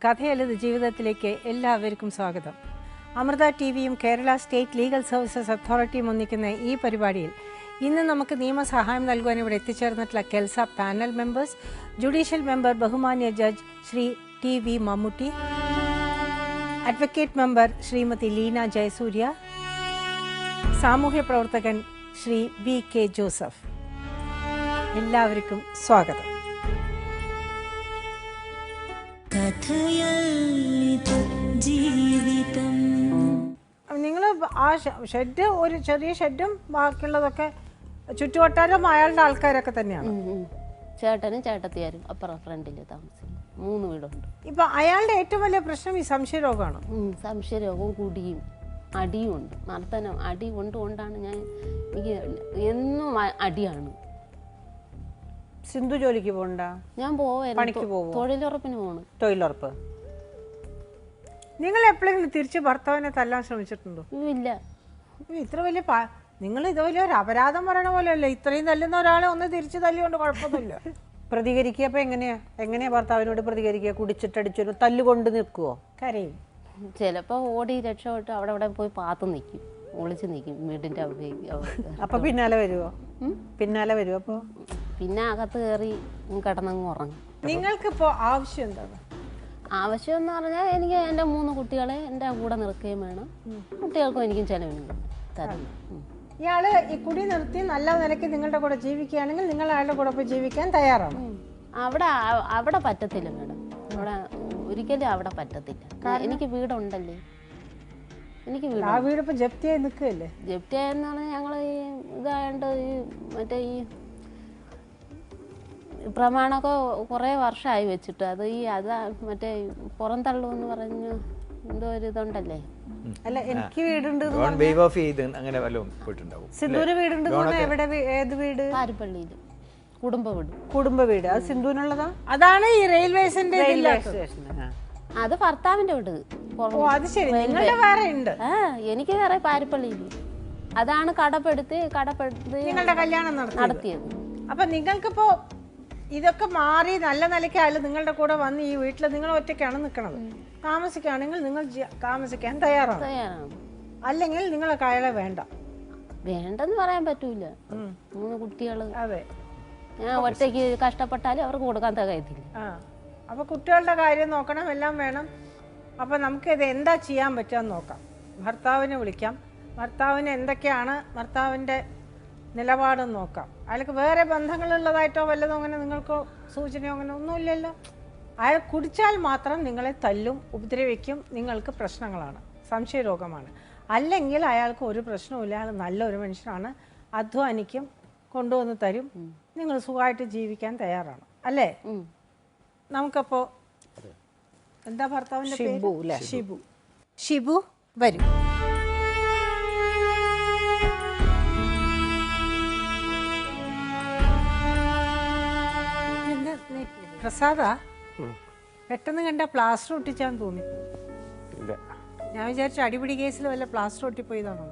കഥയല്ലത് ജീവിതത്തിലേക്ക് എല്ലാവർക്കും സ്വാഗതം. അമൃത ടിവിയും കേരള സ്റ്റേറ്റ് ലീഗൽ സർവീസസ് അതോറിറ്റിയും ഒന്നിക്കുന്ന ഈ പരിപാടിയിൽ ഇന്ന് നമുക്ക് നിയമസഹായം നൽകുവാൻ ഇവിടെ എത്തിച്ചേർന്നിട്ടുള്ള KELSA panel members, judicial member ബഹുമാന്യ judge Shri TV Mammootty, advocate member Shrimati Leena Jayasurya, സാമൂഹ്യ പ്രവർത്തകൻ ശ്രീ VK ജോസഫ്. എല്ലാവർക്കും സ്വാഗതം. നിങ്ങൾ ആ ഷെഡ്, ഒരു ചെറിയ ഷെഡും ബാക്കിയുള്ളതൊക്കെ ചുറ്റുവട്ടാരം അയാളുടെ ആൾക്കാരൊക്കെ തന്നെയാണ്. ചേട്ടനും ചേട്ടത്തിയാരും അപ്പുറം ഫ്രണ്ടിൽ താമസിക്കും. 3 വീടുണ്ട്. ഇപ്പൊ അയാളുടെ ഏറ്റവും വലിയ പ്രശ്നം ഈ സംശയരോഗമാണ്. സംശയരോഗവും കുടിയും അടിയും ഉണ്ട്. മർദ്ദനം അടി കൊണ്ടാണ് എനിക്ക് എന്നും അടിയാണ്. സിന്ധു ജോലിക്ക് പോകണ്ട? ഞാൻ പണിക്ക് പോകും. തൊഴിലുറപ്പിന് പോകണം. തൊഴിലുറപ്പ്. നിങ്ങൾ എപ്പോഴെങ്കിലും തിരിച്ച് ഭർത്താവിനെ തല്ലാൻ ശ്രമിച്ചിട്ടുണ്ടോ? ഇല്ല. ഇത്ര വലിയ നിങ്ങൾ ഇത് വലിയൊരു അപരാധം പറയണ പോലെയല്ലേ? ഇത്രയും തല്ലുന്ന ഒരാളെ ഒന്ന് തിരിച്ചു തല്ലിക്കൊണ്ട് കുഴപ്പമൊന്നുമില്ല. പ്രതികരിക്കുക അപ്പൊ എങ്ങനെയാ ഭർത്താവിനോട് പ്രതികരിക്കുക? കുടിച്ചിട്ടടിച്ചൊരു തല്ലുകൊണ്ട് നിൽക്കുവോ? കരയും. ചിലപ്പോ ഓടി രക്ഷപ്പെട്ട് അവിടെ പോയി പാത്ത് നിൽക്കും, ഒളിച്ച് നിൽക്കും വീടിന്റെ അവിടെ. അപ്പൊ പിന്നാലെ വരുവോ? അപ്പൊ പിന്നെ അകത്ത് കയറി കിടന്നങ്ങ് ഉറങ്ങും. നിങ്ങൾക്കിപ്പോ ആവശ്യം എന്താണ്? ആവശ്യം എന്ന് പറഞ്ഞാൽ എനിക്ക് എൻ്റെ 3 കുട്ടികളെ എൻ്റെ കൂടെ നിർത്തുകയും വേണം. കുട്ടികൾക്കും എനിക്കും ചെലവിനും തരണം. ഇയാള് ഈ കുടി നിർത്തി നല്ല നിലയ്ക്ക് നിങ്ങളുടെ കൂടെ ജീവിക്കുകയാണെങ്കിൽ നിങ്ങൾ അയാളുടെ കൂടെ പോയി ജീവിക്കാൻ തയ്യാറാണ്? അവിടെ പറ്റത്തില്ല മേഡം. ഒരിക്കലും അവിടെ പറ്റത്തില്ല. എനിക്ക് വീടുണ്ടല്ലേ. എനിക്ക് വീട്. ആ വീട് ഇപ്പൊ ജപ്തിയായി നിൽക്കുകയല്ലേ? ജപ്തിയായെന്ന് പറഞ്ഞാൽ ഞങ്ങൾ ഇതായതുകൊണ്ട് മറ്റേ ഈ പ്രമാണമൊക്കെ കുറേ വർഷമായി വെച്ചിട്ട് അത് മറ്റേ പുറന്തള്ളു എന്ന് പറഞ്ഞ എന്തോ ഒരു ഇതുണ്ടല്ലേ. അല്ല, എനിക്ക് വീടുണ്ട്. സിന്ധുവിന് വീടുണ്ട്. എവിടെ? ഏത് വീട്? പാരിപ്പള്ളിയിൽ കുടുംബ വീട്. അത് സിന്ധുവിനുള്ളതാ? അതാണ് ഈ റെയിൽവേ സ്റ്റേഷൻ. അത് ഭർത്താവിന്റെ വീട്. അത് ശരി, നിങ്ങളുടെ വേറെ ഉണ്ട്. എനിക്ക് വേറെ പാരിപ്പള്ളിയിൽ. അതാണ് കടപ്പെടുത്തി നിങ്ങളുടെ കല്യാണം നടത്തിയത്. അപ്പൊ നിങ്ങൾക്കിപ്പോ ഇതൊക്കെ മാറി നല്ല നിലയ്ക്ക് ആയാലും നിങ്ങളുടെ കൂടെ വന്ന് ഈ വീട്ടിൽ നിങ്ങൾ ഒറ്റയ്ക്കാണ് നിൽക്കുന്നത്. താമസിക്കുകയാണെങ്കിൽ നിങ്ങൾ താമസിക്കാൻ തയ്യാറാണ്. അല്ലെങ്കിൽ നിങ്ങൾക്ക് അയാളെ വേണ്ടെന്ന് പറയാൻ പറ്റൂല. 3 കുട്ടികള്. അതെ. ഞാൻ ഒറ്റയ്ക്ക് കഷ്ടപ്പെട്ടാലും അവർക്ക് കൊടുക്കാൻ തികയത്തില്ല. അപ്പൊ കുട്ടികളുടെ കാര്യം നോക്കണം, എല്ലാം വേണം. അപ്പൊ നമുക്ക് ഇത് എന്താ ചെയ്യാൻ പറ്റുക നോക്കാം. ഭർത്താവിനെ വിളിക്കാം. ഭർത്താവിന് എന്തൊക്കെയാണ് ഭർത്താവിന്റെ നിലപാടെന്ന് നോക്കാം. അയാൾക്ക് വേറെ ബന്ധങ്ങളുള്ളതായിട്ടോ വല്ലതും അങ്ങനെ നിങ്ങൾക്ക് സൂചനയോ അങ്ങനെ ഒന്നുമില്ലല്ലോ. അയാൾ കുടിച്ചാൽ മാത്രം നിങ്ങളെ തല്ലും, ഉപദ്രവിക്കും, നിങ്ങൾക്ക് പ്രശ്നങ്ങളാണ്, സംശയരോഗമാണ്. അല്ലെങ്കിൽ അയാൾക്ക് ഒരു പ്രശ്നവുമില്ല, അയാൾ നല്ലൊരു മനുഷ്യനാണ്, അധ്വാനിക്കും, കൊണ്ടുവന്ന് തരും, നിങ്ങൾ സുഖമായിട്ട് ജീവിക്കാൻ തയ്യാറാണ് അല്ലേ? നമുക്കപ്പോ എന്താ ഭർത്താവിന്റെ പേര്? ഷിബു വരും. പ്രസാദ, പെട്ടെന്ന് കണ്ട പ്ലാസ്റ്റർ ഒട്ടിച്ചാന്ന് തോന്നി. ഞാൻ വിചാരിച്ചു അടിപിടി കേസിൽ വല്ല പ്ലാസ്റ്റർ ഒട്ടിപ്പോയതാണോ?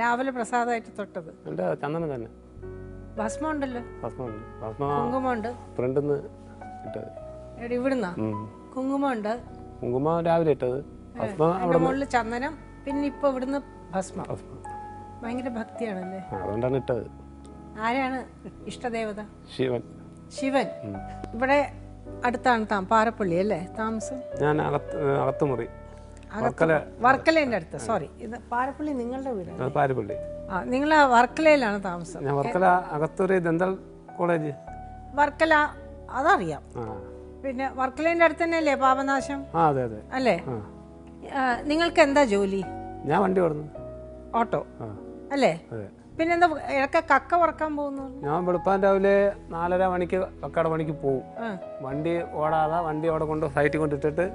രാവിലെ പ്രസാദമായിട്ട് തൊട്ടത് ചന്ദനം തന്നെ. ഭസ്മം ഉണ്ടല്ലോ, കുങ്കുമുണ്ട്. ഇവിടുന്ന കുങ്കുമുണ്ട്. കുങ്കുമം രാവിലെ ഇട്ടത്, മുകളിൽ ചന്ദനം, പിന്നെ ഇപ്പൊ ഇവിടുന്ന് ഭസ്മം. ഭയങ്കര ഭക്തിയാണല്ലേ? അതുകൊണ്ടാണ് ഇട്ടത്. ആരാണ് ഇഷ്ടദേവത? ശിവൻ. ഇവിടെ അടുത്താണ് പാറപ്പള്ളി അല്ലേ താമസം? ഞാൻ അകത്തുമുറി, വർക്കലേന്റെ അടുത്ത്. സോറി, ഇത് പാറപ്പള്ളി നിങ്ങളുടെ വീട്? പാരപ്പള്ളി. നിങ്ങൾ വർക്കലയിലാണ് താമസം? ഞാൻ വർക്കല അകത്തൂര് ദന്തൽ കോളേജ്. വർക്കല അതറിയാം. ആ പിന്നെ വർക്കലേൻ്റെ അടുത്ത് തന്നെയല്ലേ പാപനാശം? ആ അതെ അതെ. അല്ലേ? നിങ്ങൾക്ക് എന്താ ജോലി? ഞാൻ വണ്ടി ഓടുന്നു. ഓട്ടോ ആ അല്ലേ? അതെ. പിന്നെന്താ ഇടയ്ക്ക് കക്ക വറക്കാൻ പോകുന്നു? ഞാൻ വെളുപ്പാൻ രാവിലെ 4:30 മണിക്ക് കക്കയുടെ പണിക്ക് പോകും. വണ്ടി ഓടാതെ വണ്ടി അവിടെ കൊണ്ട് സൈറ്റിൽ കൊണ്ടിട്ടിട്ട്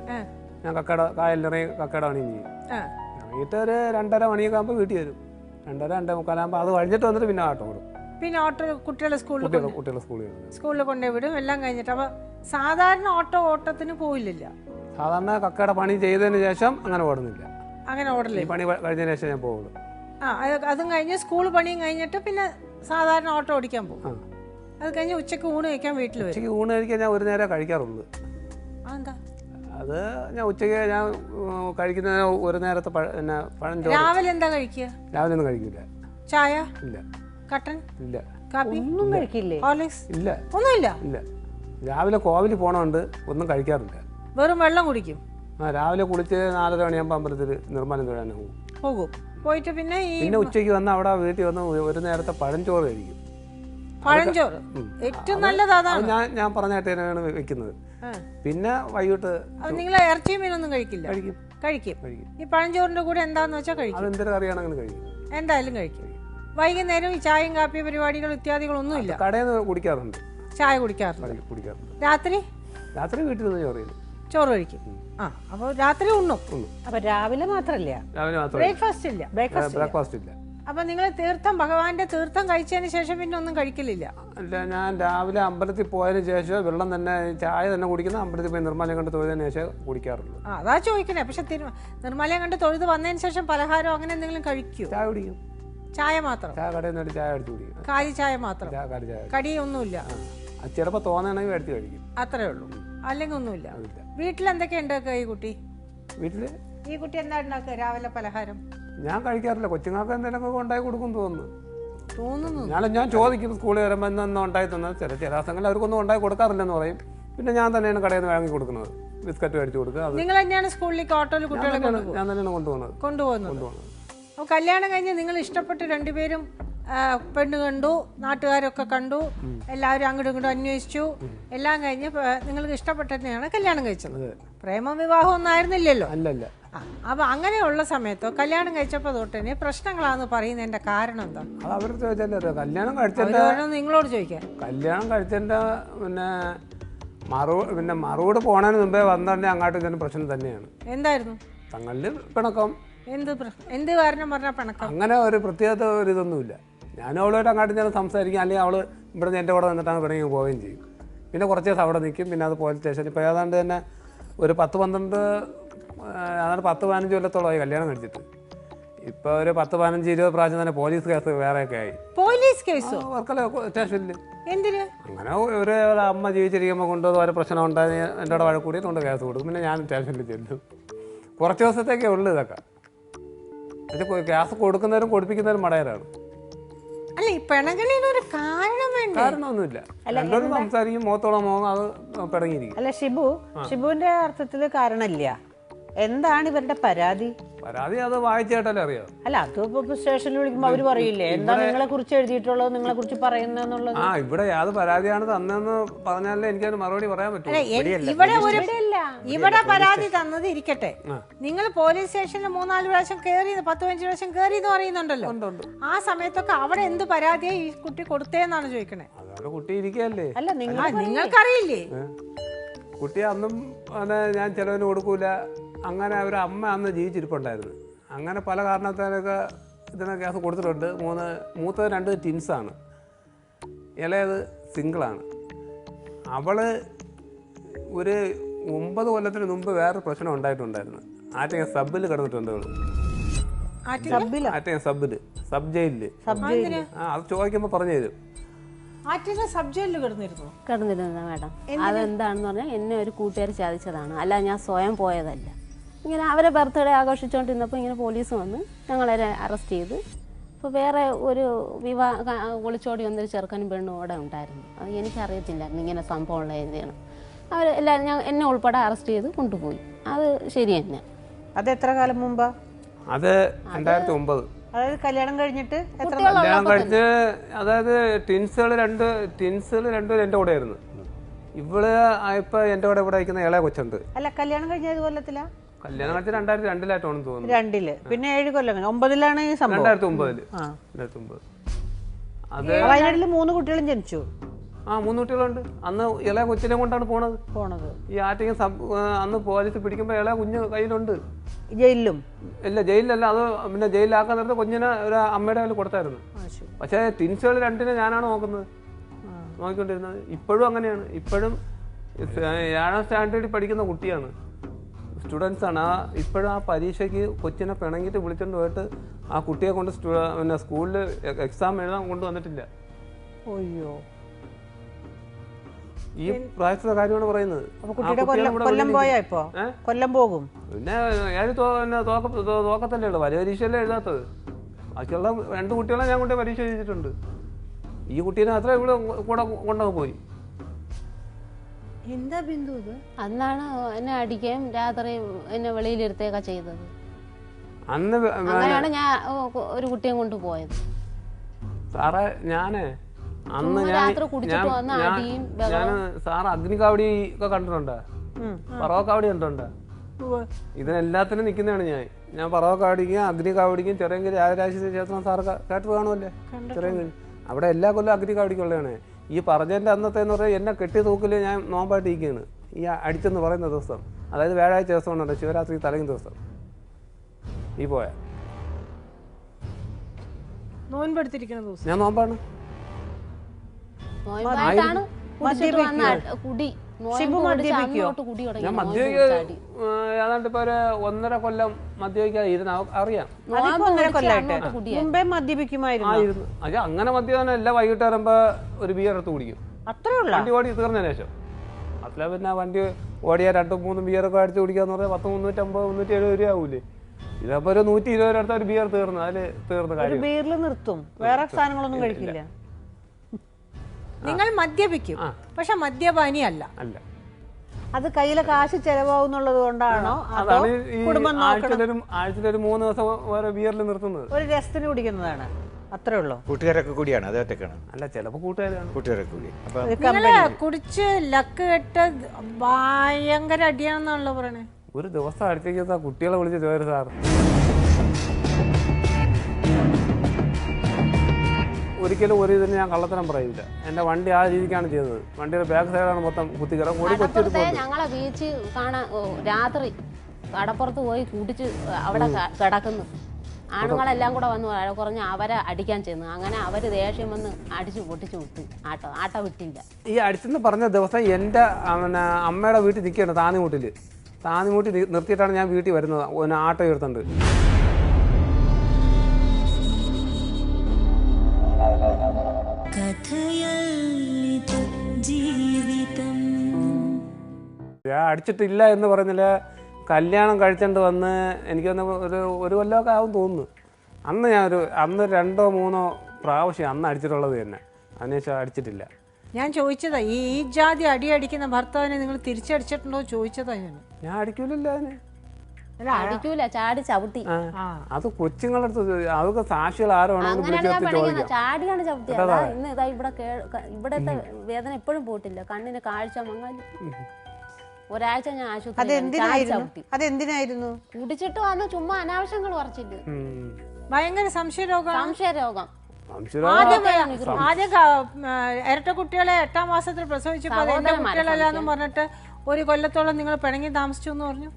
ഞാൻ കായലിറങ്ങി കക്കയുടെ പണി ചെയ്യും. ഇറങ്ങിയിട്ട് ഒരു 2:30 മണിയൊക്കെ ആകുമ്പോൾ വീട്ടിൽ വരും. 2:30-2:45 ആകുമ്പോൾ അത് കഴിഞ്ഞിട്ട് വന്നിട്ട് പിന്നെ ഓട്ടോ ഓടും. പിന്നെ ഓട്ടോ കുട്ടികളെ കുട്ടികളെ സ്കൂളിൽ കൊണ്ടുപോയി വിടും, എല്ലാം കഴിഞ്ഞിട്ട്. അപ്പോൾ സാധാരണ ഓട്ടത്തിന് പോയില്ല. സാധാരണ കക്കയുടെ പണി ചെയ്തതിന് ശേഷം അങ്ങനെ ഓടുന്നില്ല. അങ്ങനെ ഓടല്ലേ? പണി കഴിഞ്ഞതിന് ശേഷം ഞാൻ പോകുള്ളൂ. അതും കഴിഞ്ഞ് സ്കൂൾ പണിയും കഴിഞ്ഞിട്ട് പിന്നെ സാധാരണ ഓട്ടോ ഓടിക്കാൻ പോകും. അത് കഴിഞ്ഞ് ഉച്ചക്ക് ഊണ് കഴിക്കാൻ വീട്ടിൽ വരും. ഉച്ചയ്ക്ക് ഊണ് കഴിക്കാൻ ഞാൻ ഒരു നേരം കഴിക്കാറുള്ളൂ. അതെന്താ? അത് ഞാൻ ഉച്ചയ്ക്ക് ഞാൻ കഴിക്കുന്ന ഒരു നേരത്തെ പഴഞ്ചോറ്. രാവിലെ എന്താ കഴിക്കുക? രാവിലെ ഒന്നും കഴിക്കില്ല. ചായ ഇല്ല. കട്ടൻ ഇല്ല. കാപ്പി ഒന്നും കഴിക്കില്ലേ? ഹോർലിക്സ് ഇല്ല. ഒന്നുമില്ല. ഇല്ല. രാവിലെ കോവിൽ പോണോണ്ട് ഒന്നും കഴിക്കാറില്ല. വെറും വെള്ളം കുടിക്കും. രാവിലെ കുളിച്ച് 4:30 മണിയാകുമ്പോൾ അമ്പലത്തിൽ നിർമ്മാലം തൊഴാൻ പോകും. പോയിട്ട് പിന്നെ ഉച്ചയ്ക്ക് വന്ന് അവിടെ വീട്ടിൽ വന്ന് ഒരു നേരത്തെ പഴഞ്ചോറ് കഴിക്കും. പഴഞ്ചോറ് ഏറ്റവും നല്ലത് അതാണ്. ഞാൻ പറഞ്ഞായിട്ടാണ് വെക്കുന്നത്. പിന്നെ വൈകിട്ട് നിങ്ങൾ ഇറച്ചിയും മീനൊന്നും കഴിക്കില്ല? കഴിക്കും. ഈ പഴഞ്ചോറിന്റെ കൂടെ എന്താന്ന് വെച്ചാൽ കഴിക്കും. അതെന്തൊരു കറിയാണെങ്കിലും കഴിക്കും. എന്തായാലും കഴിക്കും. വൈകുന്നേരം ഈ ചായയും കാപ്പി പരിപാടികൾ ഇത്യാദികളൊന്നുമില്ല. കടയിൽ നിന്ന് കുടിക്കാറുണ്ട്. ചായ കുടിക്കാറുണ്ട്. രാത്രി വീട്ടിൽ നിന്ന് ചോറ് കഴിക്കും. അപ്പോൾ രാത്രി ഉണ്ണും. അപ്പൊ രാവിലെ മാത്രല്ല, ബ്രേക്ക്ഫാസ്റ്റ് ഇല്ല. ബ്രേക്ക്ഫാസ്റ്റ് ഇല്ല. അപ്പൊ നിങ്ങൾ ഭഗവാന്റെ തീർത്ഥം കഴിച്ചതിന് ശേഷം പിന്നെ ഒന്നും കഴിക്കലില്ല? അല്ല, ഞാൻ രാവിലെ അമ്പലത്തിൽ പോയതിന് ശേഷം വെള്ളം തന്നെ ചായ തന്നെ കുടിക്കുന്ന അമ്പലത്തിൽ പോയി നിർമ്മാലയം കണ്ട് തൊഴുതിന് ശേഷം കുടിക്കാറുള്ളൂ. അതാ ചോദിക്കണേ. പക്ഷെ നിർമ്മാലയം കണ്ട് തൊഴുത് വന്നതിന് ശേഷം പലഹാരം അങ്ങനെ എന്തെങ്കിലും കഴിക്കൂ? ചായ കുടിക്കും. ചായ മാത്രം? കടയിൽ നിന്ന് ചായ അടിച്ചു കുടിക്കും. കാലി ചായ മാത്രം? കടിയൊന്നുമില്ല? ചിലപ്പോൾ തോന്നണമെങ്കിൽ എടുത്ത് കഴിക്കും. അത്രേ ഉള്ളൂ, അല്ലെങ്കിൽ ഒന്നുമില്ല. വീട്ടിൽ എന്തൊക്കെ ഉണ്ടാക്കുക ഈ കുട്ടി? ഈ കുട്ടി എന്താ ഉണ്ടാക്കുക രാവിലെ പലഹാരം? ഞാൻ കഴിക്കാറില്ല. കൊച്ചുങ്ങൾക്ക് എന്തെങ്കിലുമൊക്കെ ഉണ്ടാക്കി കൊടുക്കും തോന്നുന്നു. ഞാൻ ചോദിക്കും സ്കൂളിൽ വരുമ്പോൾ ഇന്ന് ഉണ്ടായി തന്നത്. ചില ദിവസങ്ങളിൽ അവർക്കൊന്നും ഉണ്ടാക്കി കൊടുക്കാറില്ലെന്ന് പറയും. പിന്നെ ഞാൻ തന്നെയാണ് കടയിൽ നിന്ന് വാങ്ങി കൊടുക്കുന്നത്. ബിസ്ക്കറ്റ് മേടിച്ചു കൊടുക്കുക. നിങ്ങൾ തന്നെയാണ് സ്കൂളിലേക്ക് ഓട്ടോയിൽ കുട്ടികളെ ഞാൻ തന്നെയാണ് കൊണ്ടുപോകുന്നത്. അപ്പോൾ കല്യാണം കഴിഞ്ഞ് നിങ്ങൾ ഇഷ്ടപ്പെട്ട് രണ്ടുപേരും പെണ്ണ് കണ്ടു, നാട്ടുകാരൊക്കെ കണ്ടു, എല്ലാവരും അങ്ങോട്ടും ഇങ്ങോട്ടും അന്വേഷിച്ചു, എല്ലാം കഴിഞ്ഞ് നിങ്ങൾക്ക് ഇഷ്ടപ്പെട്ട് തന്നെയാണ് കല്യാണം കഴിച്ചത്. പ്രേമ വിവാഹം ഒന്നും ആയിരുന്നില്ലല്ലോ? അല്ലല്ല. അപ്പൊ അങ്ങനെയുള്ള സമയത്തോ കല്യാണം കഴിച്ചപ്പോ തൊട്ടന്നെ പ്രശ്നങ്ങളാന്ന് പറയുന്നതിന്റെ കാരണം എന്താ? അത് അവർ ചോദിച്ചല്ലോ. കല്യാണം കഴിച്ചതിന്റെ നിങ്ങളോട് ചോദിക്കാൻ. കല്യാണം കഴിച്ചതിന്റെ പിന്നെ മറുപടി പോണതിന് മുമ്പേ വന്നെ അങ്ങോട്ട് ഇതിന് പ്രശ്നം തന്നെയാണ്. എന്തായിരുന്നു? തങ്ങളിൽ പിണക്കം. എന്ത് കാരണം പറഞ്ഞ പിണക്കം? അങ്ങനെ ഒരു പ്രത്യേകത ഒരു ഇതൊന്നുമില്ല. ഞാനും അവളോട്ട് അങ്ങോട്ട് ഞാൻ സംസാരിക്കും, അല്ലെങ്കിൽ അവള് ഇവിടെ എൻ്റെ കൂടെ നിന്നിട്ടാണ് പിണങ്ങി പോവുകയും ചെയ്യും. പിന്നെ കുറച്ച് ദിവസം അവിടെ നിൽക്കും. പിന്നെ അത് പോലീസ് സ്റ്റേഷനിൽ ഇപ്പോൾ ഏതാണ്ട് തന്നെ ഒരു 10-15 കൊല്ലത്തോളമായി കല്യാണം കഴിച്ചിട്ട്. ഇപ്പോൾ ഒരു 10-15-20 പ്രാവശ്യം തന്നെ പോലീസ് കേസ് വേറെയൊക്കെ ആയി. പോലീസ് കേസോ? വർക്കല സ്റ്റേഷനിൽ. എന്തിന്? അങ്ങനെ ഒരു അമ്മ ജീവിച്ചിരിക്കുമ്പോൾ കൊണ്ടുവന്ന് ഓരോ പ്രശ്നം ഉണ്ടായി എൻ്റെ കൂടെ വഴക്ക് കൂടി കൊണ്ട് കേസ് കൊടുക്കും. പിന്നെ ഞാൻ സ്റ്റേഷനിൽ ചെല്ലും. കുറച്ച് ദിവസത്തേക്കേ ഉള്ളൂ ഇതൊക്കെ. പക്ഷെ ഗ്യാസ് കൊടുക്കുന്നവരും കൊടുപ്പിക്കുന്നവരും മടയരാണ്. അല്ല, ഈ പിണങ്ങലിനൊരു കാരണം വേണ്ട? കാരണമൊന്നുമില്ല. രണ്ടോരും സംസാരിക്കും, മുഖത്തോളം മുഖം അത് പിണങ്ങിയിരിക്കും. അല്ല, ഷിബുവിന്റെ അർത്ഥത്തില് കാരണമില്ല. എന്താണ് ഇവരുടെ പരാതി? പരാതി അത് വായിച്ചേട്ടല്ലേ അറിയാം. അല്ല, അത് സ്റ്റേഷനിൽ വിളിക്കുമ്പോൾ അവര് പറയില്ലേ എന്താ നിങ്ങളെ കുറിച്ച് എഴുതിയിട്ടുള്ളത്, നിങ്ങളെ കുറിച്ച് പറയുന്നത്? ഇവിടെ യാത് പരാതിയാണ് തന്നെന്ന് പറഞ്ഞാലേ എനിക്കതിന് മറുപടി പറയാൻ പറ്റും. ഇവിടെ പരാതി തന്നത് ഇരിക്കട്ടെ, നിങ്ങൾ പോലീസ് സ്റ്റേഷനിൽ 3-4 പ്രാവശ്യം കയറി, 10-15 പ്രാവശ്യം കയറി എന്ന് പറയുന്നുണ്ടല്ലോ. ആ സമയത്തൊക്കെ അവിടെ എന്ത് പരാതിയാ ഈ കുട്ടി കൊടുത്തേന്നാണ് ചോദിക്കണേ. അതാണ് കുട്ടി ഇരിക്കല്ലേ. അല്ല, നിങ്ങൾക്കറിയില്ലേ കുട്ടി അന്നും ഞാൻ ചെലവിന് കൊടുക്കൂല. അങ്ങനെ ഒരു അമ്മ അന്ന് ജീവിച്ചിരിപ്പുണ്ടായിരുന്നു. അങ്ങനെ പല കാരണത്താലൊക്കെ ഇതിന് ഗ്യാസ് കൊടുത്തിട്ടുണ്ട്. മൂത്തത് 2 ട്വിൻസാണ്, ഇളയത് സിംഗിളാണ്. അവള് ഒരു 9 കൊല്ലത്തിന് മുമ്പ് വേറൊരു പ്രശ്നം ഉണ്ടായിട്ടുണ്ടായിരുന്നു. ആറ്റങ്ങ സബിൽ കിടന്നിട്ടുണ്ട് അവള്. ആറ്റങ്ങ സബ് ജയിലില്. അത് ചോദിക്കുമ്പോൾ പറഞ്ഞു തരും. കിടന്നിരുന്നു മാഡം. അതെന്താണെന്ന് പറഞ്ഞാൽ എന്നെ ഒരു കൂട്ടുകാർ ചതിച്ചതാണ്, അല്ല ഞാൻ സ്വയം പോയതല്ല. ഇങ്ങനെ അവരെ ബർത്ത്ഡേ ആഘോഷിച്ചുകൊണ്ടിരുന്നപ്പോൾ ഇങ്ങനെ പോലീസ് വന്ന് ഞങ്ങളെ അറസ്റ്റ് ചെയ്ത്. അപ്പോൾ വേറെ ഒരു ഒളിച്ചോടി വന്നൊരു ചെറുക്കനും പെണ്ണും അവിടെ ഉണ്ടായിരുന്നു. അത് എനിക്കറിയത്തില്ലായിരുന്നു ഇങ്ങനെ സംഭവം ഉള്ള എന്താണ്. അവരെല്ലാവരും എന്നെ ഉൾപ്പെടെ അറസ്റ്റ് ചെയ്ത് കൊണ്ടുപോയി. അത് ശരി തന്നെ. അത് എത്ര കാലം മുമ്പാ? അത് 2009. അതായത് കല്യാണം കഴിഞ്ഞിട്ട് കല്യാണം കഴിച്ച്, അതായത് ട്വിൻസുകൾ 2 എൻ്റെ കൂടെ ആയിരുന്നു. ഇവള് ഇപ്പൊ എൻ്റെ കൂടെ ഇവിടെ ഇരിക്കുന്ന ഇളയ കൊച്ചുണ്ട്. അല്ല കല്യാണം കഴിഞ്ഞ ഏത് കൊല്ലത്തിലാ? കല്യാണം കഴിച്ച 2002 തോന്നുന്നു. 2 പിന്നെ 7 കൊല്ലം കഴിഞ്ഞു. 9 ഈ സംഭവം. 2009. അത് വയനാട്ടിൽ 3 കുട്ടികളും ജനിച്ചു. 3 കുട്ടികളുണ്ട്. അന്ന് ഇളയ കൊച്ചിനെ കൊണ്ടാണ് പോണത്. ഈ ആറ്റയും അന്ന് പോലീസ് പിടിക്കുമ്പോ ഇളയ കുഞ്ഞ് കയ്യിലുണ്ട്. ജയിലിലും ഇല്ല, ജയിലിലല്ല. അത് പിന്നെ ജയിലിലാക്കാൻ നേരത്തെ കുഞ്ഞിനെ ഒരു അമ്മയുടെ കയ്യിൽ കൊടുത്തായിരുന്നു. പക്ഷേ ട്വിൻസുകൾ 2 ഞാനാണ് നോക്കിക്കൊണ്ടിരുന്നത്. ഇപ്പോഴും അങ്ങനെയാണ്. ഇപ്പോഴും 7ാം സ്റ്റാൻഡേർഡിൽ പഠിക്കുന്ന കുട്ടിയാണ്, സ്റ്റുഡൻസ് ആണ്. ഇപ്പോഴും ആ പരീക്ഷയ്ക്ക് കൊച്ചിനെ പിണങ്ങിയിട്ട് വിളിച്ചുകൊണ്ട് പോയിട്ട് ആ കുട്ടിയെ കൊണ്ട് പിന്നെ സ്കൂളിൽ എക്സാം എഴുതാൻ കൊണ്ടുവന്നിട്ടില്ല. അയ്യോ, ഈ പ്രായത്തിലെ കാര്യമാണ് പറയുന്നത്. കൊല്ലം പോയാ ഇപ്പൊ കൊല്ലം പോകും. പിന്നെ തോക്കത്തല്ലേ ഉള്ളു, വലിയ പരീക്ഷയല്ലേ എഴുതാത്തത്. ബാക്കിയുള്ള 2 കുട്ടികളെ ഞാൻ കൊണ്ട് പരീക്ഷ എഴുതിയിട്ടുണ്ട്. ഈ കുട്ടീനെ അത്ര ഇവിടെ കൂടെ കൊണ്ടു പോയി. എന്താ ബിന്ദു ഇത്? അന്നാണ് എന്നെ അടിക്കുകയും രാത്രി എന്നെ വെളിയിലിരുത്തേക്ക ചെയ്തത്. അന്ന് അങ്ങനെയാണ് ഞാൻ ഒരു കുട്ടിയെ കൊണ്ട് പോയത്. സാറേ അന്ന് രാത്രി കുടിച്ചിട്ട് വന്ന അടിയും സാറ് അഗ്നികാവടി ഒക്കെ കണ്ടിട്ടുണ്ടോ? പറവക്കാവടി കണ്ടിട്ടുണ്ടോ? ഇതിനെല്ലാത്തിനും നിൽക്കുന്നതാണ് ഞാൻ പറവക്കാവടിക്കും അഗ്നികാവടിക്കും ചെറിയങ്കിരി രാജരാജേശ്വരി ക്ഷേത്രം സാറ് കേട്ട് കാണുമല്ലേ? ചെറിയങ്കിരി അവിടെ എല്ലാ കൊല്ലം അഗ്നികാവടിക്കുള്ളതാണ്. ഈ പറഞ്ഞതിൻ്റെ അന്നത്തെ എന്ന് പറഞ്ഞാൽ എന്നെ കെട്ടി തൂക്കിൽ ഞാൻ നോമ്പായിട്ട് ഇരിക്കുകയാണ്. ഈ അടിച്ചെന്ന് പറയുന്ന ദിവസം, അതായത് വ്യാഴാഴ്ച ദിവസം ഉണ്ടോ, ശിവരാത്രി തലയും ദിവസം ഈ പോയ നോൻപെടുത്തിരിക്കുന്ന ദിവസം ഞാൻ നോമ്പാണ്. ഞാൻ മദ്യപിക്ക ഏതാണ്ട് ഇപ്പൊ ഒരു 1.5 കൊല്ലം മദ്യപിക്കാതെ ഇരുന്ന് അറിയാം. മുമ്പേ മദ്യപിക്കുമായിരുന്നു. അത് അങ്ങനെ മദ്യപാനം അല്ല. വൈകിട്ട് വരുമ്പോ ഒരു ബിയർ എടുത്ത് കുടിക്കും, വണ്ടി ഓടി തീർന്നതിന് ശേഷം. അതിലെ പിന്നെ വണ്ടി ഓടിയാൽ 2-3 ബിയറൊക്കെ അടിച്ച് കുടിക്കാന്ന് പറഞ്ഞാൽ 350-370 രൂപ ആവൂലേ? ഇതപ്പോ ഒരു 120 രൂപ അടുത്ത ഒരു ബിയർ തീർന്നു. അതില് തീർന്ന കാര്യം. ബിയറിൽ നിർത്തും, വേറെ സാധനങ്ങളൊന്നും കഴിക്കില്ല. നിങ്ങൾ മദ്യപിക്കും, പക്ഷെ മദ്യപാനി അല്ല. അത് കയ്യിലെ കാശ് ചെലവാകുന്നുള്ളത് കൊണ്ടാണോ? അതാണ് ഈ ആഴ്ചയിലൊരു 3 ദിവസം വേറെ ബിയറിൽ നിർത്തുന്നത്. ഒരു രസത്തിന് കുടിക്കുന്നതാണ്, അത്രേ ഉള്ളൂ. കൂട്ടുകാരൊക്കെ കൂടിയാണ്, അത് ഒറ്റക്കാണ്? അല്ല, ചിലപ്പോ കൂട്ടുകാരാണ്. കൂട്ടുകാരൊക്കെ കൂടി. അപ്പൊ നിങ്ങള് കുടിച്ച് ലക്ക് കെട്ട് ഭയങ്കര അടിയാണെന്നാണല്ലോ പറയണേ. ഒരു ദിവസം അടുത്തേക്ക് കുട്ടികളെ വിളിച്ച് ചോദിച്ചു, സാർ ഒരിക്കലും ഒരു ഇതിന് ഞാൻ കള്ളത്തരം പറയില്ല. എന്റെ വണ്ടി ആ രീതിക്കാണ് ചെയ്തത്. വണ്ടിയുടെ ബാക്ക് സൈഡാണ് മൊത്തം കുത്തിക്കറ ഞങ്ങളെ ബീച്ച് കാണാൻ രാത്രി കടപ്പുറത്ത് പോയി കൂട്ടിച്ച് അവിടെ കിടക്കുന്നു. ആണുങ്ങളെല്ലാം കൂടെ വന്ന് കുറഞ്ഞ് അവരെ അടിക്കാൻ ചെന്നു. അങ്ങനെ അവര് ദേഷ്യം വന്ന് അടിച്ചു പൊട്ടിച്ചു വിട്ടു. ആട്ട വിട്ടില്ല. ഈ അടിച്ചെന്ന് പറഞ്ഞ ദിവസം എൻ്റെ അമ്മയുടെ വീട്ടിൽ നിൽക്കുകയാണ്, താന്നിമൂട്ടിൽ നിർത്തിയിട്ടാണ് ഞാൻ വീട്ടിൽ വരുന്നത്. ആട്ടം ഉയർത്തുണ്ട്. ഞാൻ അടിച്ചിട്ടില്ല എന്ന് പറഞ്ഞില്ല. കല്യാണം കഴിച്ചോണ്ട് വന്ന് എനിക്കൊന്ന് ഒരു കൊല്ലമൊക്കെ ആവും തോന്നുന്നു. അന്ന് 2-3 പ്രാവശ്യം അന്ന് അടിച്ചിട്ടുള്ളത് തന്നെ. അതിനുശേഷം അടിച്ചിട്ടില്ല. ഞാൻ ചോദിച്ചതാ, ഈ ജാതി അടിക്കുന്ന ഭർത്താവിനെ നിങ്ങൾ തിരിച്ചടിച്ചിട്ടുണ്ടോ ചോദിച്ചതാ. ഞാൻ അടിക്കൂലല്ലോ അതിന്. അടിക്കൂല, ചാടി ചവിട്ടി. അത് കൊച്ചുങ്ങളടുത്ത് അതൊക്കെ സാക്ഷികൾ ആരാണ് ചാടിയാണ് ചവിട്ടിയത്. ഇന്ന് ഇതാ ഇവിടത്തെ വേദന എപ്പോഴും പോയിട്ടില്ല. കണ്ണിന് കാഴ്ച മങ്ങാല്. ഒരാഴ്ച ഞാൻ ആശുപത്രി. അതെന്തിനായിരുന്നു? കുടിച്ചിട്ട് വന്ന് ചുമ്മാ അനാവശ്യങ്ങൾ കുറച്ചില്ല. ഭയങ്കര സംശയരോഗം. ആദ്യം ഇരട്ട കുട്ടികളെ 8ാം മാസത്തിൽ പ്രസവിച്ചപ്പോ എന്റെ കുട്ടികളല്ലാന്നും പറഞ്ഞിട്ട് 1 കൊല്ലത്തോളം നിങ്ങൾ പിണങ്ങി താമസിച്ചു എന്ന് പറഞ്ഞു.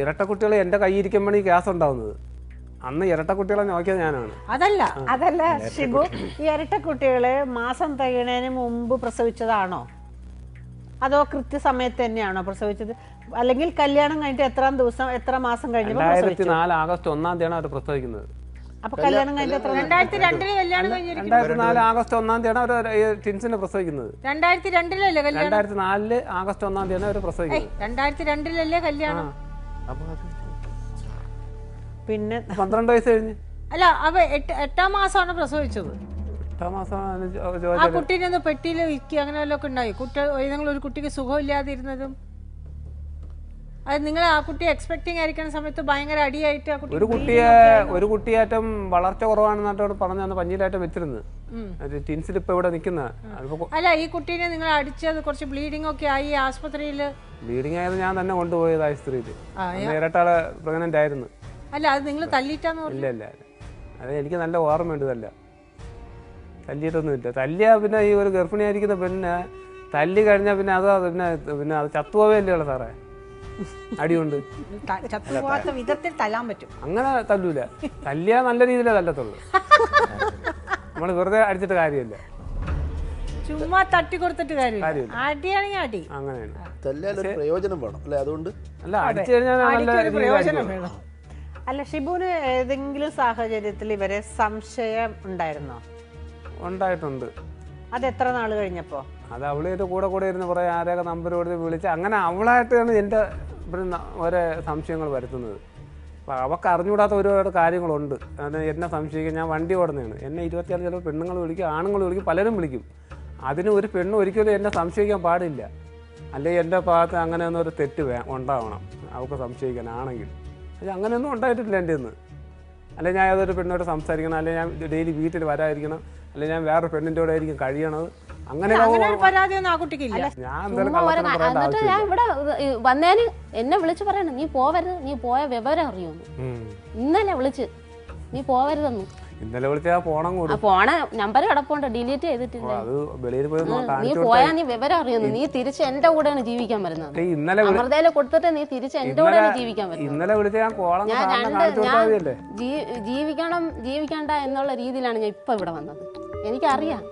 ഇരട്ട കുട്ടികളെ എന്റെ കൈയിരിക്കുമ്പോഴാണ് ഈ ഗ്യാസ് ഉണ്ടാവുന്നത്. അന്ന് ഇരട്ട കുട്ടികളെ നോക്കിയത് ഞാനാണ്. അതല്ല ഷിബു, ഈ ഇരട്ട കുട്ടികളെ മാസം തികയുന്നതിന് മുമ്പ് പ്രസവിച്ചതാണോ അതോ കൃത്യസമയത്ത് തന്നെയാണോ പ്രസവിച്ചത്? അല്ലെങ്കിൽ കല്യാണം കഴിഞ്ഞിട്ട് എത്ര മാസം കഴിഞ്ഞപ്പോൾ 2004 ആഗസ്റ്റ് 1-ാം തീയതിയാണ് അവർ പ്രസവിക്കുന്നത്. അപ്പൊ കല്യാണം കഴിഞ്ഞിട്ട് 2002 കല്യാണം കഴിഞ്ഞിരിക്കുന്നു. 2004 ആഗസ്റ്റ് 1-ാം തീയതിയാണ് അവർ ട്വിൻസിനെ പ്രസവിക്കുന്നത്. 2002 കല്യാണം. 2004 ആഗസ്റ്റ് 1-ാം തീയതിയാണ് അവർ പ്രസവിക്കുന്നത്. 2002 കല്യാണം. പിന്നെ 12 വയസ്സ് കഴിഞ്ഞ്. അല്ല, അവ 8ാം മാസമാണ് പ്രസവിച്ചത്. 8ാം മാസം ആ കുട്ടീനെ ഒന്ന് പെട്ടിയിൽ വിൽക്കുക അങ്ങനെ വല്ലതൊക്കെ ഉണ്ടായി? ഏതെങ്കിലും ഒരു കുട്ടിക്ക് സുഖമില്ലാതിരുന്നതും അത് നിങ്ങൾ ആ കുട്ടി എക്സ്പെക്ടിങ് ആയിരിക്കുന്ന സമയത്ത് ഭയങ്കര അടിയായിട്ട് ആ കുട്ടി ഒരു കുട്ടിയാറ്റം വളർച്ച കുറവാണെന്നോട് പറഞ്ഞ് അന്ന് പഞ്ഞിയിലായിട്ട് വെച്ചിരുന്നു. ടിൻസിൽ ഇപ്പൊ ഇവിടെ നിൽക്കുന്ന. അല്ല, ഈ കുട്ടീനെ നിങ്ങൾ അടിച്ചത് കുറച്ച് ബ്ലീഡിംഗ് ഒക്കെ ആയി ആശുപത്രിയിൽ. ബ്ലീഡിംഗ് ആയത് ഞാൻ തന്നെ കൊണ്ടുപോയത് ആശുപത്രിയിൽ. ഇരട്ടാള് പ്രഗ്നന്റ് ആയിരുന്നു. അല്ല, അത് നിങ്ങൾ തല്ലിയിട്ടാന്ന് പറഞ്ഞു? ഇല്ല, അത് എനിക്ക് നല്ല ഓർമ്മയുണ്ട്. തല്ലിയിട്ടൊന്നുമില്ല. തല്ലിയ പിന്നെ ഈ ഒരു ഗർഭിണിയായിരിക്കുന്ന പെണ്ണിനെ തല്ലി കഴിഞ്ഞാൽ പിന്നെ പിന്നെ അത് ചത്തുപോവല്ലേ ഉള്ള സാറേ, അടിയുണ്ട്. ചത്തുപോകാത്ത വിധത്തിൽ തല്ലാൻ പറ്റും. അങ്ങനെ തല്ലൂല. തല്ലിയാ നല്ല രീതിയിലേ തല്ലത്തുള്ളൂ. നമ്മൾ വെറുതെ അടിച്ചിട്ട് കാര്യമില്ല. ചുമ്മാ തട്ടി കൊടുത്തിട്ട് കാര്യമില്ല. അടിയാണെങ്കിൽ അടി. അങ്ങനെയാണ്. തല്ലാലൊരു പ്രയോജനം വേണം അല്ലേ? അതുകൊണ്ട് അല്ല, അടിച്ചു കഴിഞ്ഞാൽ നല്ല പ്രയോജനം വേണം. അല്ല, ഷിബുവിന് ഏതെങ്കിലും സാഹചര്യത്തിൽ ഇവരെ സംശയം ഉണ്ടായിരുന്നോ? ഉണ്ടായിട്ടുണ്ട്. അത് എത്ര നാൾ കഴിഞ്ഞപ്പോ? അത് അവളായിട്ട് കൂടെ ഇരുന്ന് കുറേ ആരെയൊക്കെ നമ്പർ കൊടുത്ത് വിളിച്ച് അങ്ങനെ അവളായിട്ടാണ് എൻ്റെ ഓരോ സംശയങ്ങൾ വരുത്തുന്നത്. അപ്പോൾ അവൾക്ക് അറിഞ്ഞുകൂടാത്ത ഒരുപാട് കാര്യങ്ങളുണ്ട്. അത് എന്നെ സംശയിക്കും. ഞാൻ വണ്ടി ഓടുന്നതാണ്. എന്നെ 26 ചിലപ്പോൾ പെണ്ണുങ്ങൾ വിളിക്കും, ആണുങ്ങൾ വിളിക്കും, പലരും വിളിക്കും. അതിന് ഒരു പെണ്ണ് ഒരിക്കലും എന്നെ സംശയിക്കാൻ പാടില്ല. അല്ലെങ്കിൽ എൻ്റെ ഭാഗത്ത് അങ്ങനെയൊന്നും ഒരു തെറ്റ് ഉണ്ടാവണം അവൾക്ക് സംശയിക്കാനാണെങ്കിൽ. പക്ഷെ അങ്ങനെയൊന്നും ഉണ്ടായിട്ടില്ല എൻ്റെ ഇന്ന്. അല്ലെങ്കിൽ ഞാൻ ഏതൊരു പെണ്ണോട് സംസാരിക്കണം, അല്ലെങ്കിൽ ഞാൻ ഡെയിലി വീട്ടിൽ വരാതിരിക്കണം, അല്ലെങ്കിൽ ഞാൻ വേറൊരു പെണ്ണിൻ്റെ കൂടെ ആയിരിക്കും കഴിയണത്. അങ്ങനെ പരാതിയൊന്നും ആ കുട്ടിക്കില്ല. എന്നിട്ട് ഞാൻ ഇവിടെ വന്നേന് എന്നെ വിളിച്ച് പറയണം, നീ പോവരുത്, നീ പോയ വിവരം അറിയുന്നു. ഇന്നലെ വിളിച്ച് നീ പോവരുതെന്നു. ഇന്നലെ വിളിച്ചാൽ പോണ നമ്പർ കിടപ്പുണ്ട്, ഡിലീറ്റ് ചെയ്തിട്ടില്ല. നീ പോയാ നീ വിവരം അറിയുന്നു. നീ തിരിച്ച് എന്റെ കൂടെയാണ് ജീവിക്കാൻ വരുന്നത്. അമൃതയില് കൊടുത്തിട്ട് നീ തിരിച്ച് എന്റെ കൂടെയാണ് ജീവിക്കാൻ വരുന്നത്. ഞാൻ ജീവിക്കണ്ട എന്നുള്ള രീതിയിലാണ് ഞാൻ ഇപ്പൊ ഇവിടെ വന്നത്. എനിക്കറിയാം.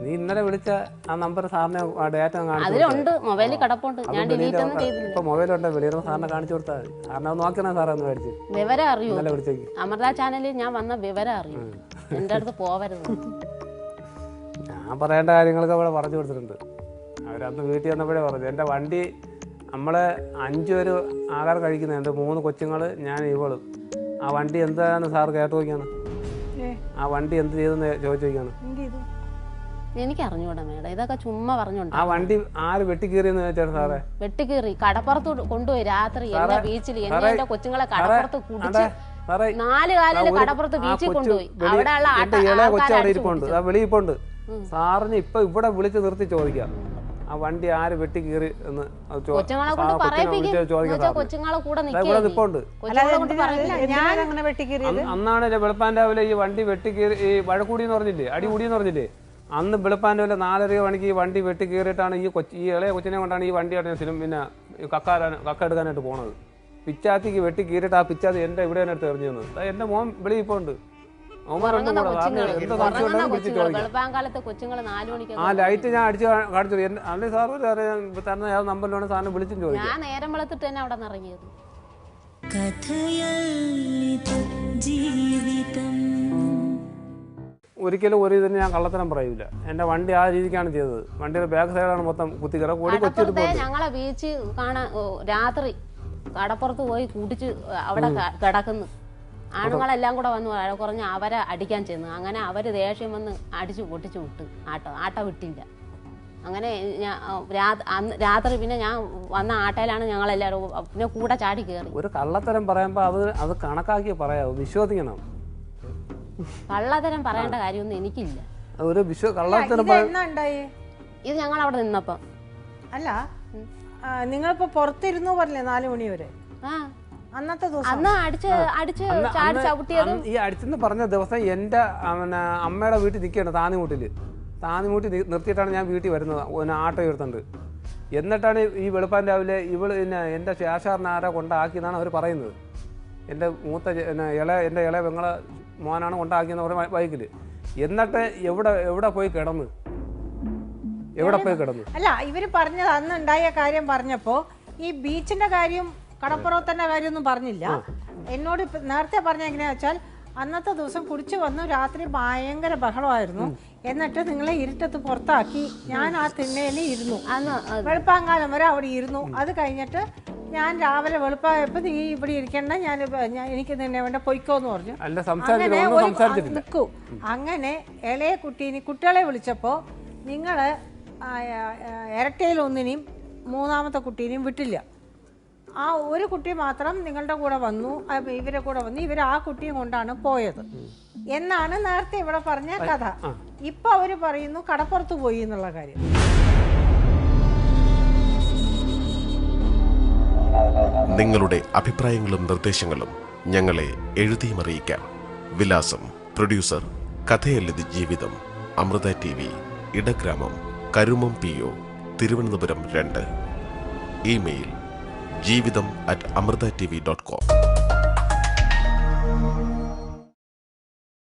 നീ ഇന്നലെ വിളിച്ച ആ നമ്പർ സാറിനെ ഡേറ്റ അതിലുണ്ട്, മൊബൈലിൽ കിടപ്പുണ്ട്. ഞാൻ ഡിലീറ്റ് ഒന്നും ചെയ്തില്ല. ഇപ്പൊ മൊബൈലുണ്ട്, വെളിയിടുന്ന സാറിനെ കാണിച്ചു കൊടുത്താൽ മതി. സാറിനെ നോക്കണം സാറേ ഒന്ന് മേടിച്ച്. വിവരം അറിയൂ. അമൃത ചാനലിൽ ഞാൻ വന്ന വിവരം അറിയൂ. എന്റെ അടുത്ത് പോവരുത്. ഞാൻ പറയേണ്ട കാര്യങ്ങളൊക്കെ അവിടെ പറഞ്ഞു കൊടുത്തിട്ടുണ്ട്. അവരന്ന് വീട്ടിൽ വന്നപ്പോഴേ പറഞ്ഞു, എൻ്റെ വണ്ടി നമ്മളെ 5 പേര് ആഹാരം കഴിക്കുന്നുണ്ട്, 3 കൊച്ചുങ്ങൾ, ഞാൻ ഇവളും. ആ വണ്ടി എന്താണ് സാർ കേട്ടു നോക്കിയാണ്? ആ വണ്ടി എന്ത് ചെയ്തെന്ന് ചോദിച്ചു നോക്കിയാണ്. എനിക്ക് അറിഞ്ഞൂടാ മേഡം, ഇതൊക്കെ ചുമ്മാ പറഞ്ഞോണ്ട്. ആ വണ്ടി ആര് വെട്ടിക്കീറിയെന്ന് ചോദിച്ചാണ് സാറേ. വെട്ടിക്കീറി കടപ്പുറത്ത് കൊണ്ടുപോയി രാത്രി എന്നെ ബീച്ചിൽ എന്റെ കൊച്ചുങ്ങളെ കടപ്പുറത്ത് കുടിച്ച് 4 കാലില് കടപ്പുറത്ത് ബീച്ചിൽ കൊണ്ടുപോയി. അവിടെയുള്ള കൊച്ചവിടെ ഇരിപ്പുണ്ട്, വെളിയിൽ പോണ്ട്. സാറിന് ഇപ്പൊ ഇവിടെ വിളിച്ച് നിർത്തി ചോദിക്കാം, ആ വണ്ടി ആര് വെട്ടിക്കീറി എന്ന് കൊച്ചുങ്ങളെ കൊണ്ട് പറയിപ്പിക്കും. കൊച്ചുങ്ങളെ കൂടെ നിൽപ്പുണ്ട്. അന്നാണ് വെളുപ്പാൻ രാവിലെ ഈ വണ്ടി വെട്ടിക്കീറി, ഈ വഴക്കൂടിയെന്ന് പറഞ്ഞില്ലേ, അടികൂടിയെന്ന് പറഞ്ഞില്ലേ, അന്ന് വെളുപ്പാൻ രാവിലെ 4:30 മണിക്ക് ഈ വണ്ടി വെട്ടിക്കീറിയിട്ടാണ് ഈ ഇളയ കൊച്ചിനെ കൊണ്ടാണ് ഈ വണ്ടി അടഞ്ഞ പിന്നെ കക്ക എടുക്കാനായിട്ട് പോണത്. പിച്ചാത്തിക്ക് വെട്ടിക്കീറിയിട്ട് ആ പിച്ചാത്തി എന്റെ ഇവിടെ എടുത്ത് എറിഞ്ഞു തന്നത്. എന്റെ മോൻ വെളിയിൽ ഇപ്പൊ ഉണ്ട്. ആ ലൈറ്റ് ഞാൻ അടിച്ച് കാണിച്ചു. അല്ലെ സാറ് തരുന്ന ഏത് നമ്പറിലാണ് സാറിന് വിളിച്ചും ചോദിക്കും. ഞാൻ നേരം വെളുത്തിട്ട് തന്നെ അവിടെ ഇറങ്ങിയത്. ഒരിക്കലും ഒരു ഇതിന് ഞാൻ കള്ളത്തരം പറയൂല. എന്റെ വണ്ടി ആ രീതിക്കാണ് ചെയ്തത്. വണ്ടിയുടെ ബാക്ക് സൈഡാണ് മൊത്തം കുത്തിക്കറ കൂടി കൊച്ചിട്ട്. ഞങ്ങളെ ബീച്ച് കാണാൻ രാത്രി കടപ്പുറത്ത് പോയി കൂട്ടിച്ച് അവിടെ കിടക്കുന്നു. ആണുങ്ങളെല്ലാം കൂടെ വന്ന് കുറഞ്ഞ് അവരെ അടിക്കാൻ ചെന്നു. അങ്ങനെ അവര് ദേഷ്യം വന്ന് അടിച്ചു പൊട്ടിച്ചു വിട്ട്. ആട്ട വിട്ടില്ല. അങ്ങനെ രാത്രി പിന്നെ ഞാൻ വന്ന ആട്ടയിലാണ് ഞങ്ങളെല്ലാവരും പിന്നെ കൂടെ ചാടി കയറി. ഒരു കള്ളത്തരം പറയുമ്പോ അത് കണക്കാക്കി പറയാവൂ, വിശ്വസിക്കണം. കള്ളത്തരം പറയേണ്ട കാര്യമൊന്നും എനിക്കില്ല. ഒരു ഇത് ഞങ്ങൾ അവിടെ നിന്നപ്പം. അല്ല, നിങ്ങളിപ്പോ പുറത്തിരുന്നു പറഞ്ഞേ 4 മണി വരെ. അന്നത്തെ ദിവസം അന്ന് അടിച്ച് ചാടി ചവിട്ടിയത്. ഈ അടിച്ചെന്ന് പറഞ്ഞ ദിവസം എന്റെ അമ്മയുടെ വീട്ടിൽ നിൽക്കുകയാണ്, താന്നിമൂട്ടി നിർത്തിയിട്ടാണ് ഞാൻ വീട്ടിൽ വരുന്നത്. ആട്ടോ എടുത്തുണ്ട്. എന്നിട്ടാണ് ഈ വെളുപ്പാൻ രാവിലെ പിന്നെ എൻ്റെ ശേഷാറിനെ ആരാ കൊണ്ടാക്കിയെന്നാണ് അവർ പറയുന്നത്. എൻ്റെ മൂത്ത എൻ്റെ ഇളയ പെങ്ങളെ മോനാണ് കൊണ്ടാക്കിയെന്ന് പറഞ്ഞ ബൈക്കിൽ. എന്നിട്ട് എവിടെ പോയി കിടന്നു? അല്ല, ഇവര് പറഞ്ഞത് അന്ന് ഉണ്ടായ കാര്യം പറഞ്ഞപ്പോ ഈ ബീച്ചിന്റെ കാര്യം കടപ്പുറത്തിന്റെ കാര്യമൊന്നും പറഞ്ഞില്ല. എന്നോട് നേരത്തെ പറഞ്ഞ എങ്ങനെയാ വെച്ചാൽ, അന്നത്തെ ദിവസം കുടിച്ചു വന്നു, രാത്രി ഭയങ്കര ബഹളമായിരുന്നു. എന്നിട്ട് നിങ്ങളെ ഇരുട്ടത്ത് പുറത്താക്കി. ഞാൻ ആ തിണ്ണയിൽ ഇരുന്നു, വെളുപ്പാങ്കാലം വരെ അവിടെ ഇരുന്നു. അത് കഴിഞ്ഞിട്ട് ഞാൻ രാവിലെ വെളുപ്പായപ്പോ നീ ഇവിടെ ഇരിക്കണ്ട, എനിക്ക് നിന്നെ വേണ്ട പൊയ്ക്കോന്ന് പറഞ്ഞു. അങ്ങനെ നിൽക്കൂ. അങ്ങനെ ഇളയ കുട്ടികളെ വിളിച്ചപ്പോ നിങ്ങള് ഇരട്ടയിൽ ഒന്നിനെയും 3ാമത്തെ കുട്ടീനെയും വിട്ടില്ല. ആ ഒരു കുട്ടി മാത്രം നിങ്ങളുടെ കൂടെ വന്നു, ഇവരെ കൂടെ വന്നു, ഇവർ ആ കുട്ടിയും കൊണ്ടാണ് പോയത് എന്നാണ് നേരത്തെ ഇവിടെ പറഞ്ഞ കഥ. ഇപ്പൊ അവര് പറയുന്നു കടപ്പുറത്ത് പോയി എന്നുള്ള കാര്യം. നിങ്ങളുടെ അഭിപ്രായങ്ങളും നിർദ്ദേശങ്ങളും ഞങ്ങളെ എഴുതിയും അറിയിക്കാം. വിലാസം: പ്രൊഡ്യൂസർ, കഥയല്ലത് ജീവിതം, Amrita TV, Edagramam, Karumam PO, Thiruvananthapuram 2. Email: ജീവിതം@amritatv.com.